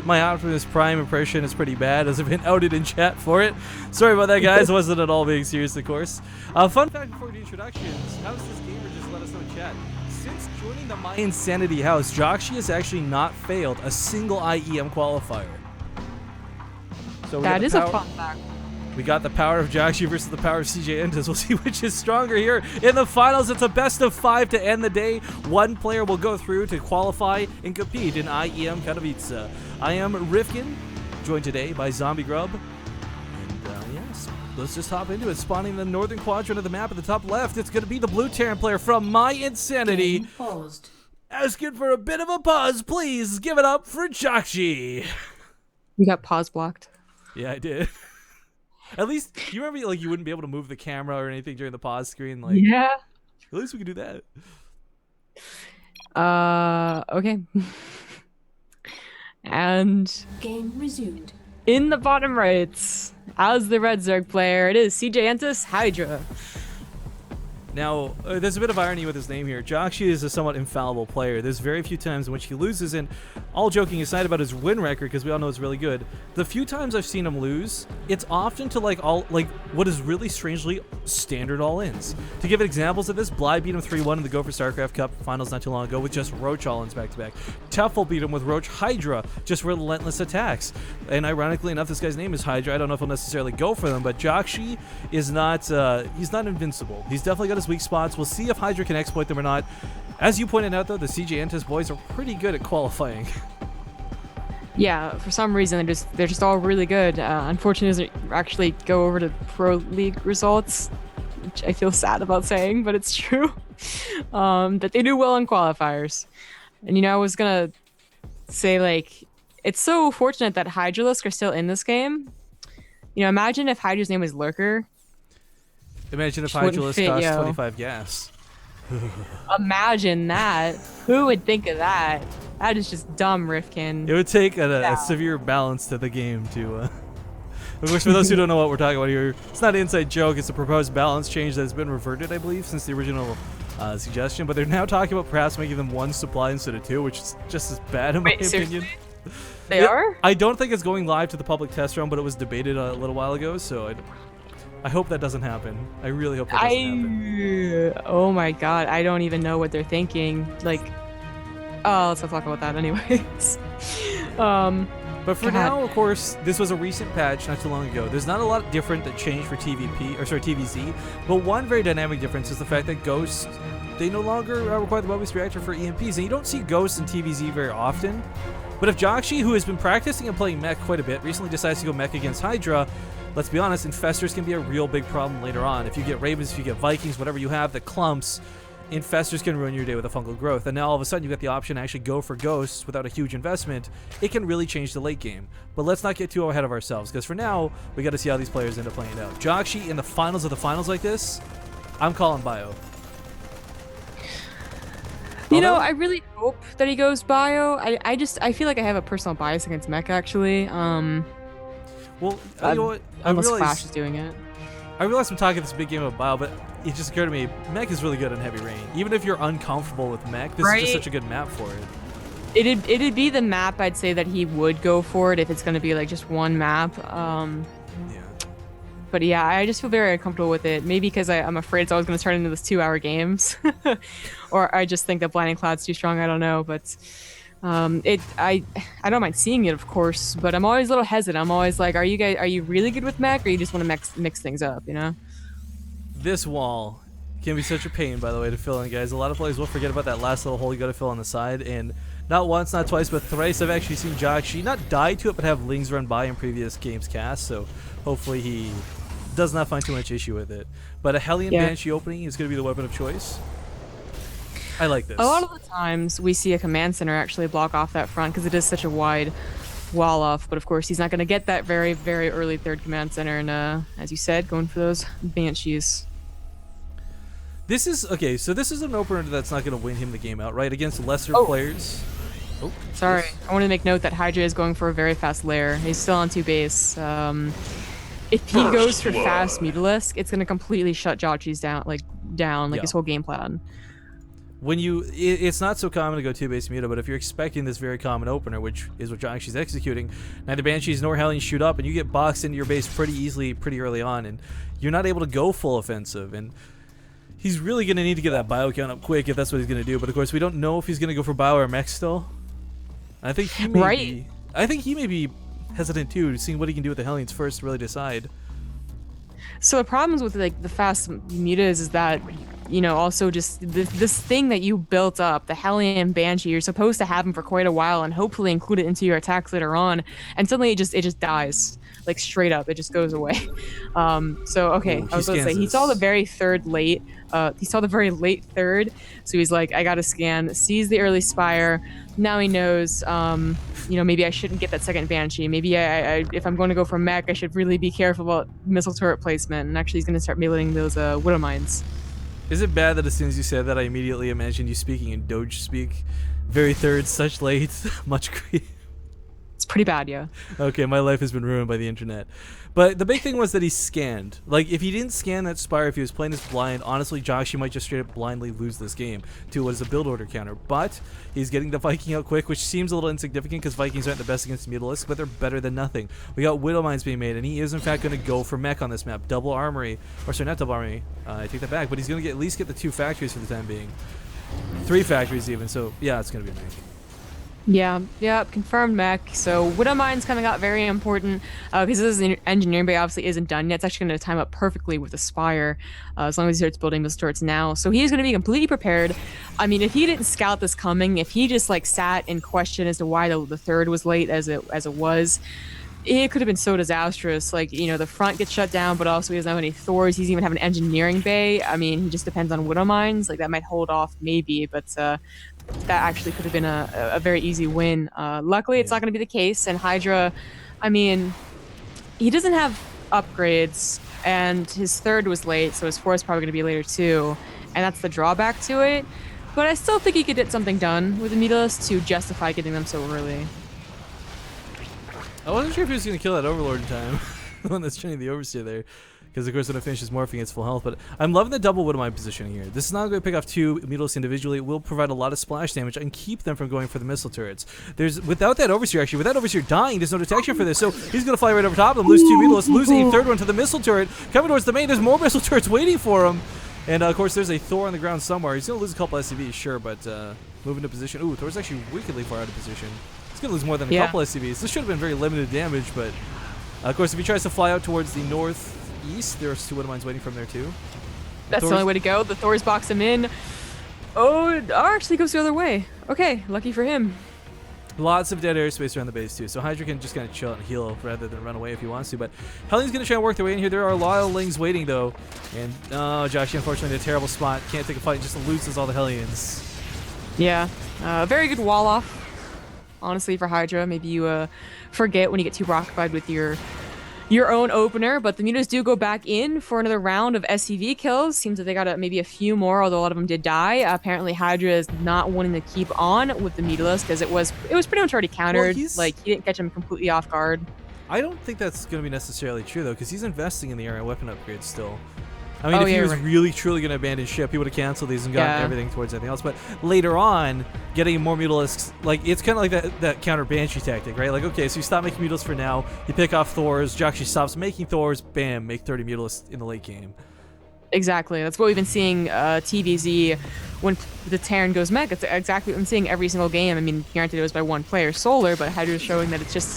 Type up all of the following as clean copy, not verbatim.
My Optimus Prime impression is pretty bad, as I've been outed in chat for it. Sorry about that, guys. Wasn't at all being serious, of course. Fun fact before the introductions: how's this gamer? Just let us know in chat. Since joining the My Insanity house, JJAKJI has actually not failed a single IEM qualifier. So that is a fun fact. We got the power of JJAKJI versus the power of CJNTS. We'll see which is stronger here in the finals. It's a best of 5 to end the day. One player will go through to qualify and compete in IEM Katowice. I am Rifkin, joined today by Zombie Grub. And yes, let's just hop into it. Spawning in the northern quadrant of the map at the top left, it's going to be the blue Terran player from My Insanity. Asking for a bit of a pause, please give it up for JJAKJI. You got pause blocked. Yeah, I did. At least, you remember, like, you wouldn't be able to move the camera or anything during the pause screen? Like, yeah. At least we could do that. Okay. And game resumed. In the bottom right, as the red Zerg player, it is CJNTS HYDRA. Now, there's a bit of irony with his name here. JJAKJI is a somewhat infallible player. There's very few times in which he loses, and all joking aside about his win record, because we all know it's really good, the few times I've seen him lose, it's often to what is really strangely standard all-ins. To give examples of this, Bly beat him 3-1 in the Go for StarCraft Cup finals not too long ago with just Roach all-ins back-to-back. Tefl beat him with Roach HYDRA, just relentless attacks. And ironically enough, this guy's name is HYDRA. I don't know if he'll necessarily go for them, but JJAKJI is not, he's not invincible. He's definitely got his weak spots. We'll see if HYDRA can exploit them or not. As you pointed out, though, the CJNTS boys are pretty good at qualifying. Yeah, for some reason they're just all really good. Unfortunately, it doesn't actually go over to Pro League results, which I feel sad about saying, but it's true. But they do well in qualifiers. And I was gonna say, like, it's so fortunate that Hydralisk are still in this game. Imagine if Hydra's name was Lurker. Imagine if Hydralisk cost 25 gas. Imagine that. Who would think of that? That is just dumb, Rifkin. It would take a severe balance to the game to... Of course, for those who don't know what we're talking about here, it's not an inside joke. It's a proposed balance change that has been reverted, I believe, since the original suggestion. But they're now talking about perhaps making them 1 supply instead of 2, which is just as bad in my opinion. They are? I don't think it's going live to the public test round, but it was debated a little while ago, so I hope that doesn't happen. I really hope that doesn't happen. Oh my god, I don't even know what they're thinking. Like, let's not talk about that anyways. But for now, of course, this was a recent patch not too long ago. There's not a lot different that changed for TVZ, but one very dynamic difference is the fact that Ghosts, they no longer require the Mobius Reactor for EMPs, and you don't see Ghosts in TVZ very often. But if JJAKJI, who has been practicing and playing mech quite a bit, recently decides to go mech against HYDRA, let's be honest, Infestors can be a real big problem later on. If you get Ravens, if you get Vikings, whatever you have, the clumps, Infestors can ruin your day with a fungal growth. And now all of a sudden you've got the option to actually go for Ghosts without a huge investment. It can really change the late game. But let's not get too ahead of ourselves, because for now, we got to see how these players end up playing it out. JJAKJI in the finals of the finals like this, I'm calling bio. I really hope that he goes bio. I feel like I have a personal bias against mech, actually. Well, you know what? Unless Flash is doing it. I realize I'm talking this big game of bio, but it just occurred to me, mech is really good in heavy rain. Even if you're uncomfortable with mech, this is just such a good map for it. It'd be the map I'd say that he would go for it if it's going to be like just one map. But yeah, I just feel very uncomfortable with it. Maybe because I'm afraid it's always going to turn into this 2-hour games. Or I just think that Blinding Cloud's too strong. I don't know. But I don't mind seeing it, of course. But I'm always a little hesitant. I'm always like, are you really good with mech, or you just want to mix things up, This wall can be such a pain, by the way, to fill in, guys. A lot of players will forget about that last little hole you got to fill on the side. And not once, not twice, but thrice I've actually seen JJAKJI not die to it, but have Lings run by in previous games cast. So hopefully he does not find too much issue with it. But a Hellion Banshee opening is going to be the weapon of choice. I like this. A lot of the times we see a command center actually block off that front because it is such a wide wall off. But of course, he's not going to get that very, very early third command center. And as you said, going for those Banshees. This is, okay, so this is an opener that's not going to win him the game outright against lesser players. Oh, sorry. I want to make note that HYDRA is going for a very fast lair. He's still on 2 base. If he goes for fast Mutalisk, it's going to completely shut JJAKJI's down, like his whole game plan. when it's not so common to go 2-base Muta, but if you're expecting this very common opener, which is what JJAKJI's executing, neither Banshees nor Hellions shoot up, and you get boxed into your base pretty easily, pretty early on, and you're not able to go full offensive. And he's really going to need to get that bio count up quick if that's what he's going to do. But of course, we don't know if he's going to go for bio or mech still. I think he may be. I think he may be hesitant too, seeing what he can do with the Hellions first to really decide. So the problems with like the fast mutas is that, you know, also just this thing that you built up, the Hellion Banshee, you're supposed to have them for quite a while and hopefully include it into your attacks later on, and suddenly it just dies, like straight up, it just goes away. So okay, I was gonna say he saw the very late third, so he's like, I gotta scan, sees the early Spire. Now he knows, you know, maybe I shouldn't get that second Banshee. Maybe I if I'm going to go for mech, I should really be careful about missile turret placement. And actually, he's going to start meleeing those Widow Mines. Is it bad that as soon as you said that, I immediately imagined you speaking in Doge speak? Very third, such late, much creep. It's pretty bad, yeah. Okay, my life has been ruined by the internet. But the big thing was that he scanned. Like, if he didn't scan that Spire, if he was playing this blind, honestly, JJAKJI might just straight up blindly lose this game to what is a build order counter. But he's getting the Viking out quick, which seems a little insignificant because Vikings aren't the best against Mutalisks, but they're better than nothing. We got Widow Mines being made, and he is in fact going to go for mech on this map. Double armory, or sorry, not double armory. I take that back, but he's going to at least get the 2 factories for the time being. 3 factories even, so yeah, it's going to be a mech. Yeah, confirmed mech. So Widow Mine's coming out very important because this engineering bay obviously isn't done yet. It's actually going to time up perfectly with the Spire as long as he starts building those turrets now. So he's going to be completely prepared. I mean, if he didn't scout this coming, if he just like sat in question as to why the third was late as it was, it could have been so disastrous. Like, you know, the front gets shut down, but also he doesn't have any Thors. He's even have an engineering bay. I mean, he just depends on Widow Mines. Like, that might hold off maybe, but that actually could have been a very easy win. Luckily, it's not going to be the case. And HYDRA, I mean, he doesn't have upgrades, and his third was late, so his fourth is probably going to be later too. And that's the drawback to it. But I still think he could get something done with the Mutalisks to justify getting them so early. I wasn't sure if he was going to kill that Overlord in time. The one that's training the Overseer there. Because, of course, when it finishes morphing, it's full health. But I'm loving the double Widow Mine positioning here. This is not going to pick off 2 Mutalisks individually. It will provide a lot of splash damage and keep them from going for the missile turrets. Without that Overseer, actually, without Overseer dying, there's no detection for this. So he's going to fly right over top of them, lose 2 Mutalisks, losing a third one to the missile turret. Coming towards the main, there's more missile turrets waiting for him. And, of course, there's a Thor on the ground somewhere. He's going to lose a couple SCVs, sure, but moving to position. Ooh, Thor's actually wickedly far out of position. He's going to lose more than a couple SCVs. This should have been very limited damage, but, of course, if he tries to fly out towards the northeast, there's 2 Widow Mines waiting from there, too. That's the only way to go. The Thors box him in. Oh, it actually goes the other way. Okay, lucky for him. Lots of dead airspace around the base, too. So HYDRA can just kind of chill and heal rather than run away if he wants to. But Hellion's going to try and work their way in here. There are a lot of Lings waiting, though. And, JJAKJI, unfortunately, in a terrible spot. Can't take a fight. Just loses all the Hellions. Yeah. Very good wall off, honestly, for HYDRA. Maybe you forget when you get too rockfied with your own opener, but the Mutas do go back in for another round of SCV kills. Seems that they got maybe a few more, although a lot of them did die. Apparently, HYDRA is not wanting to keep on with the Mutalisks because it was pretty much already countered. Well, like, he didn't catch him completely off guard. I don't think that's going to be necessarily true, though, because he's investing in the area weapon upgrades still. I mean, if he was really, truly going to abandon ship, he would have canceled these and gotten everything towards anything else. But later on, getting more Mutalisks, like, it's kind of like that counter Banshee tactic, right? Like, okay, so you stop making Mutalisks for now, you pick off Thors, JJAKJI stops making Thors, bam, make 30 Mutalisks in the late game. Exactly. That's what we've been seeing TVZ when the Terran goes mech. It's exactly what I'm seeing every single game. I mean, granted, it was by one player, Solar, but HYDRA is showing that it's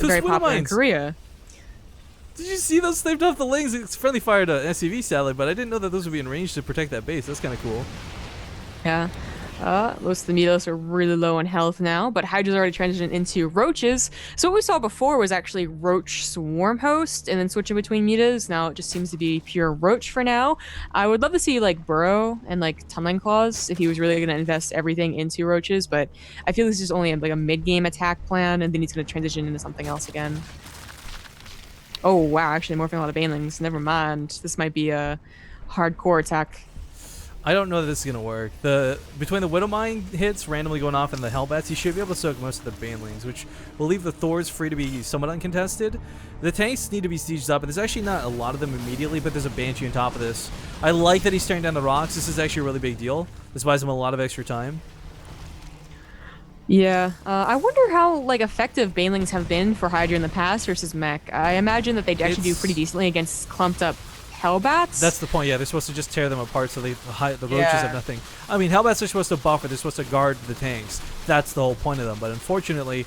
very popular in Korea. Did you see those sniped off the Lings? It's friendly fired an SCV satellite, but I didn't know that those would be in range to protect that base. That's kind of cool. Yeah. Most of the Mutalisks are really low on health now, but HYDRA's already transitioned into Roaches. So what we saw before was actually Roach Swarm Host, and then switching between Mutas. Now it just seems to be pure Roach for now. I would love to see like Burrow and like Tunneling Claws if he was really going to invest everything into Roaches, but I feel this is only like a mid-game attack plan, and then he's going to transition into something else again. Oh wow, actually morphing a lot of Banelings. Never mind. This might be a hardcore attack. I don't know that this is gonna work. Between the Widowmine hits randomly going off and the Hellbats, you should be able to soak most of the Banelings, which will leave the Thors free to be somewhat uncontested. The tanks need to be sieged up, and there's actually not a lot of them immediately, but there's a Banshee on top of this. I like that he's tearing down the rocks. This is actually a really big deal. This buys him a lot of extra time. Yeah, I wonder how like effective Banelings have been for Hydra in the past versus Mech. I imagine that they actually do pretty decently against clumped up Hellbats. That's the point. Yeah, they're supposed to just tear them apart so the roaches have nothing. I mean, Hellbats are supposed to buffer. They're supposed to guard the tanks. That's the whole point of them. But unfortunately,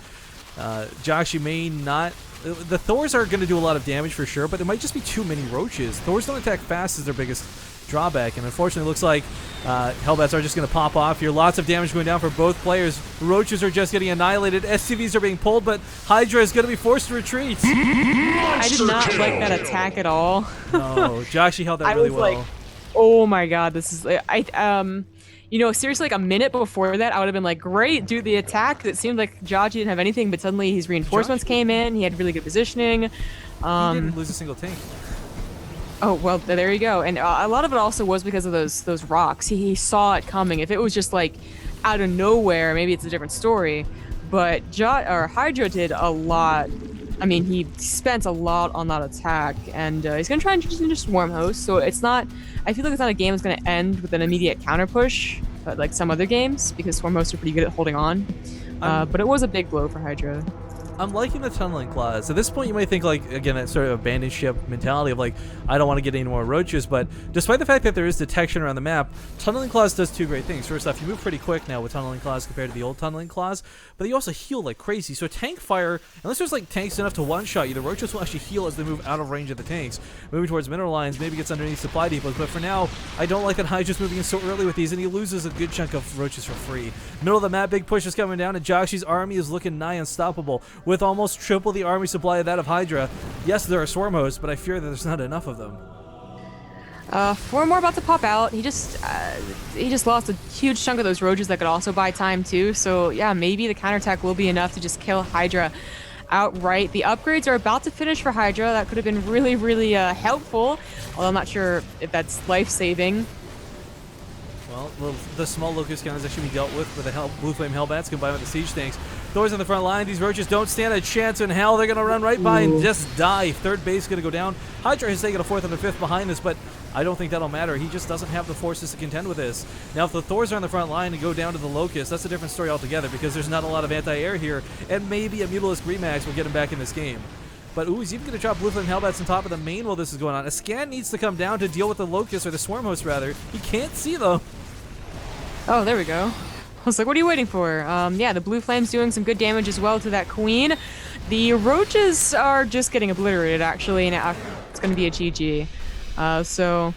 JJAKJI may not. The Thors are going to do a lot of damage for sure, but there might just be too many roaches. Thors don't attack fast is their biggest drawback, and unfortunately, it looks like Hellbats are just going to pop off here. Lots of damage going down for both players. Roaches are just getting annihilated. SCVs are being pulled, but HYDRA is going to be forced to retreat. I did not like that attack at all. No, JJAKJI held that really well. Like, oh my god, this is you know, seriously, like a minute before that, I would have been like, great, do the attack. It seemed like JJAKJI didn't have anything, but suddenly his reinforcements came in. He had really good positioning. He didn't lose a single tank. Oh, well, there you go. And a lot of it also was because of those rocks. He saw it coming. If it was just like out of nowhere, maybe it's a different story. But HYDRA did a lot. I mean, he spent a lot on that attack, and he's gonna try and just Swarm Host. So it's not. I feel like it's not a game that's gonna end with an immediate counter push, but like some other games, because Swarm Hosts are pretty good at holding on. But it was a big blow for HYDRA. I'm liking the tunneling clause. At this point, you might think, like, again, that sort of abandoned ship mentality of, like, I don't want to get any more roaches, but despite the fact that there is detection around the map, tunneling clause does two great things. First off, you move pretty quick now with tunneling clause compared to the old tunneling clause, but you also heal like crazy. So tank fire, unless there's, like, tanks enough to one-shot you, the roaches will actually heal as they move out of range of the tanks. Moving towards mineral lines, maybe gets underneath supply depots, but for now, I don't like that HYDRA's moving in so early with these, and he loses a good chunk of roaches for free. Middle of the map, big push is coming down, and JJAKJI's army is looking nigh unstoppable, with almost triple the army supply of that of HYDRA. Yes, there are swarm hosts, but I fear that there's not enough of them. 4 more about to pop out. He just lost a huge chunk of those roaches that could also buy time too. So yeah, maybe the counterattack will be enough to just kill HYDRA outright. The upgrades are about to finish for HYDRA. That could have been really, really helpful. Although I'm not sure if that's life-saving. Well, the small locust count is actually being dealt with the Blue Flame Hellbats combined with the siege tanks. Thor's on the front line. These roaches don't stand a chance in hell. They're going to run right by and just die. Third base is going to go down. HYDRA has taken a 4th and a 5th behind this, but I don't think that'll matter. He just doesn't have the forces to contend with this. Now, if the Thors are on the front line and go down to the Locust, that's a different story altogether because there's not a lot of anti-air here, and maybe a Mutalisk Remax will get him back in this game. But ooh, he's even going to drop Blue Flame Hellbats on top of the main while this is going on. A scan needs to come down to deal with the Locust, or the Swarm Host rather. He can't see them. Oh, there we go. I was like, what are you waiting for? Yeah, the Blue Flame's doing some good damage as well to that Queen. The Roaches are just getting obliterated, actually, and it's going to be a GG. So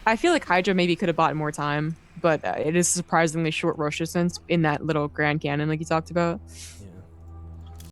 I feel like HYDRA maybe could have bought more time, but it is surprisingly short Roach distance in that little Grand Cannon like you talked about.